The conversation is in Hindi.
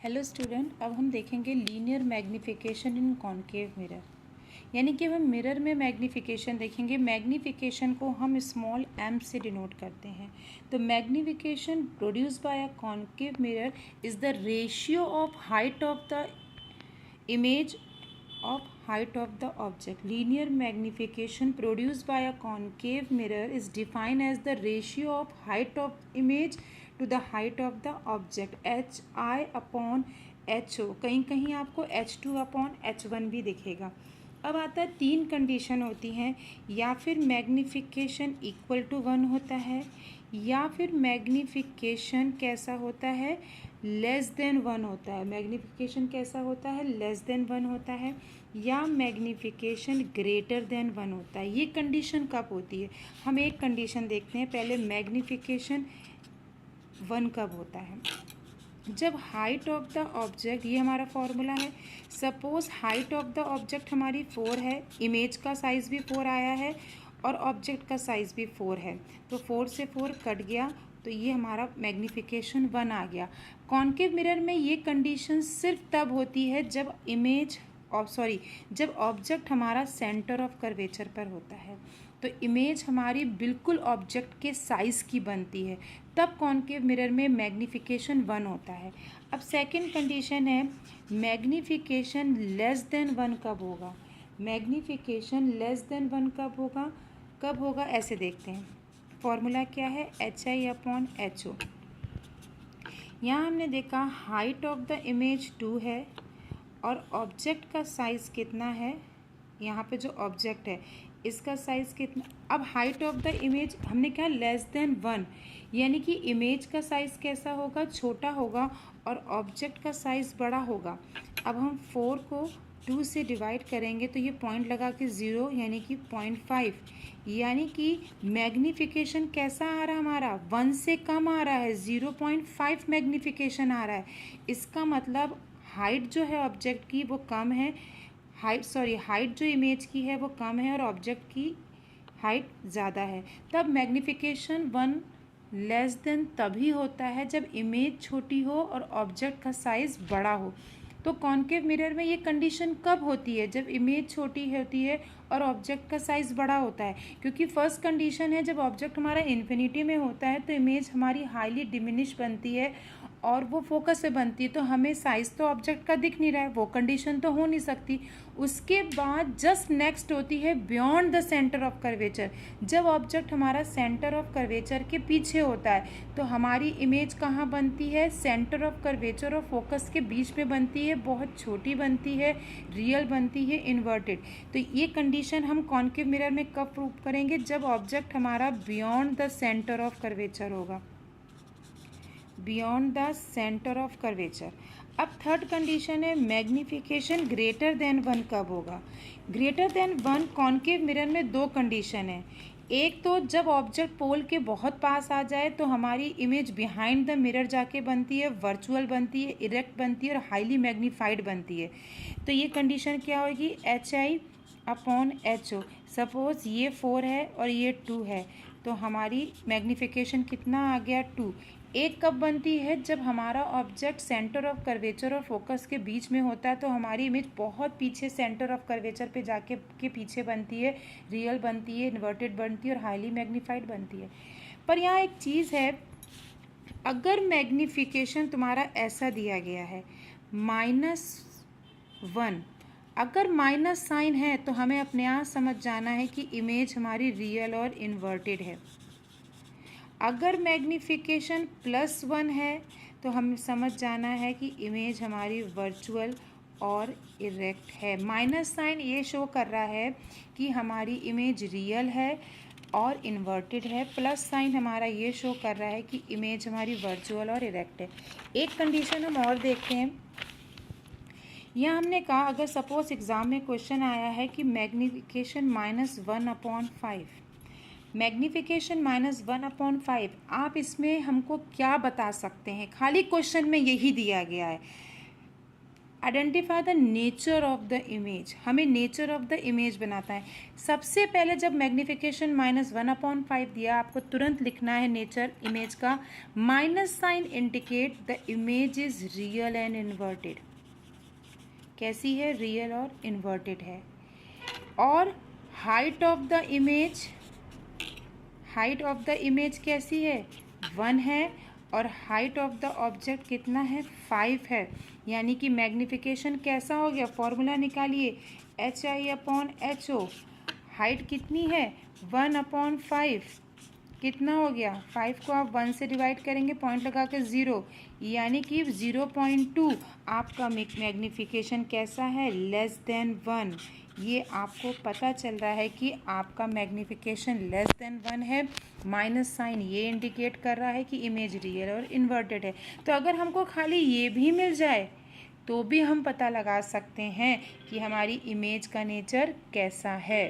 हेलो स्टूडेंट, अब हम देखेंगे linear magnification in concave mirror. यानी कि हम मिरर में मैग्निफिकेशन देखेंगे। मैग्निफिकेशन को हम स्मॉल m से डिनोट करते हैं। तो magnification produce by a concave mirror is the ratio of height of the image of height of the object. Linear magnification produced by a concave mirror is defined as the ratio of height of image to the height of the object, hi upon ho. कहीं कहीं आपको h2 upon h1 भी दिखेगा। अब आता है तीन कंडीशन होती हैं, या फिर मैग्निफिकेशन इक्वल टू 1 होता है, या फिर मैग्निफिकेशन कैसा होता है, लेस देन 1 होता है। मैग्निफिकेशन कैसा होता है, लेस देन 1 होता है, या मैग्निफिकेशन ग्रेटर देन 1 होता है। ये कंडीशन कब होती है? हम एक कंडीशन देखते हैं पहले। मैग्निफिकेशन 1 कब होता है? जब हाइट ऑफ द ऑब्जेक्ट, ये हमारा फॉर्मूला है। Suppose height of the object हमारी 4 है, इमेज का साइज़ भी 4 आया है और ऑब्जेक्ट का साइज़ भी 4 है, तो 4 से 4 कट गया, तो ये हमारा मैग्निफिकेशन 1 आ गया। कॉनकेव मिरर में ये कंडीशन सिर्फ तब होती है जब जब ऑब्जेक्ट हमारा सेंटर ऑफ कर्वेचर पर होता है, तो इमेज हमारी बिल्कुल ऑब्जेक्ट के साइज़ की बनती है, तब कॉनकेव मिरर में मैग्निफिकेशन 1 होता है। अब सेकंड कंडीशन है मैग्निफिकेशन लेस देन 1 कब होगा? मैग्निफिकेशन लेस देन 1 कब होगा ऐसे देखते हैं। फॉर्मूला क्या है? hi upon ho। यहाँ हमने देखा हाइट ऑफ द इमेज 2 है और ऑब्जेक्ट का साइज़ कितना है, यहाँ पे जो ऑब्जेक्ट है इसका साइज़ कितना। अब हाइट ऑफ द इमेज हमने क्या, लेस देन 1, यानी कि इमेज का साइज़ कैसा होगा, छोटा होगा और ऑब्जेक्ट का साइज़ बड़ा होगा। अब हम 4 को 2 से डिवाइड करेंगे तो ये पॉइंट लगा के 0 यानी कि 0.5, यानी कि मैग्निफिकेशन कैसा आ रहा है हमारा, 1 से कम आ रहा है, 0.5 मैग्निफिकेशन आ रहा है। इसका मतलब हाइट जो है ऑब्जेक्ट की वो कम है, हाइट जो इमेज की है वो कम है और ऑब्जेक्ट की हाइट ज़्यादा है। तब मैग्निफिकेशन 1 लेस देन तभी होता है जब इमेज छोटी हो और ऑब्जेक्ट का साइज़ बड़ा हो। तो कॉनकेव मिरर में ये कंडीशन कब होती है? जब इमेज छोटी होती है और ऑब्जेक्ट का साइज़ बड़ा होता है, क्योंकि फर्स्ट कंडीशन है जब ऑब्जेक्ट हमारा इन्फिनिटी में होता है तो इमेज हमारी हाईली डिमिनिश बनती है और वो फोकस से बनती है, तो हमें साइज़ तो ऑब्जेक्ट का दिख नहीं रहा है, वो कंडीशन तो हो नहीं सकती। उसके बाद जस्ट नेक्स्ट होती है beyond the centre of curvature. जब ऑब्जेक्ट हमारा सेंटर ऑफ कर्वेचर के पीछे होता है तो हमारी इमेज कहाँ बनती है, सेंटर ऑफ कर्वेचर और फोकस के बीच में बनती है, बहुत छोटी बनती है, रियल बनती है, इन्वर्टेड। तो ये कंडीशन हम कॉनकेव मिरर में कब प्रूव करेंगे? जब ऑब्जेक्ट हमारा beyond the centre of curvature होगा, beyond the centre of curvature. अब थर्ड कंडीशन है मैग्निफिकेशन ग्रेटर देन 1 कब होगा? ग्रेटर देन 1 कॉनकेव मिरर में दो कंडीशन है। एक तो जब ऑब्जेक्ट पोल के बहुत पास आ जाए तो हमारी इमेज बिहाइंड द मिरर जाके बनती है, वर्चुअल बनती है, इरेक्ट बनती है और हाईली मैग्नीफाइड बनती है। तो ये कंडीशन क्या होगी? hi upon ho। सपोज ये 4 है और ये 2 है, तो हमारी मैग्निफिकेशन कितना आ गया? 2। एक कब बनती है? जब हमारा ऑब्जेक्ट सेंटर ऑफ कर्वेचर और फोकस के बीच में होता है, तो हमारी इमेज बहुत पीछे सेंटर ऑफ कर्वेचर पे जाके के पीछे बनती है, रियल बनती है, इन्वर्टेड बनती है और हाईली मैग्नीफाइड बनती है। पर यहाँ एक चीज़ है, अगर मैग्निफिकेशन तुम्हारा ऐसा दिया गया है -1, अगर माइनस साइन है तो हमें अपने आप समझ जाना है कि इमेज हमारी रियल और इन्वर्टेड है। अगर मैग्निफिकेशन +1 है तो हमें समझ जाना है कि इमेज हमारी वर्चुअल और इरेक्ट है। माइनस साइन ये शो कर रहा है कि हमारी इमेज रियल है और इन्वर्टेड है, प्लस साइन हमारा ये शो कर रहा है कि इमेज हमारी वर्चुअल और इरेक्ट है। एक कंडीशन हम और देखते हैं। यहाँ हमने कहा अगर सपोज एग्ज़ाम में क्वेश्चन आया है कि मैग्निफिकेशन -1/5, मैग्निफिकेशन -1/5, आप इसमें हमको क्या बता सकते हैं? खाली क्वेश्चन में यही दिया गया है। Identify the nature of the image, हमें नेचर ऑफ द इमेज बनाता है। सबसे पहले जब मैग्नीफिकेशन -1/5 दिया, आपको तुरंत लिखना है नेचर इमेज का। Minus sign indicate the image is real and inverted. कैसी है? रियल और इन्वर्टेड है। और height of the image, height of the image कैसी है? 1 है। और हाइट ऑफ द ऑब्जेक्ट कितना है? 5 है। यानी कि मैग्नीफिकेशन कैसा हो गया? फॉर्मूला निकालिए, HI/HO। हाइट कितनी है? 1/5। कितना हो गया? 5 को आप 1 से डिवाइड करेंगे, पॉइंट लगा के 0, यानी कि 0.2। आपका मैग्नीफिकेशन कैसा है? Less than 1। ये आपको पता चल रहा है कि आपका मैग्नीफिकेशन लेस देन 1 है। माइनस साइन ये इंडिकेट कर रहा है कि इमेज रियल और इन्वर्टेड है। तो अगर हमको खाली ये भी मिल जाए तो भी हम पता लगा सकते हैं कि हमारी इमेज का नेचर कैसा है।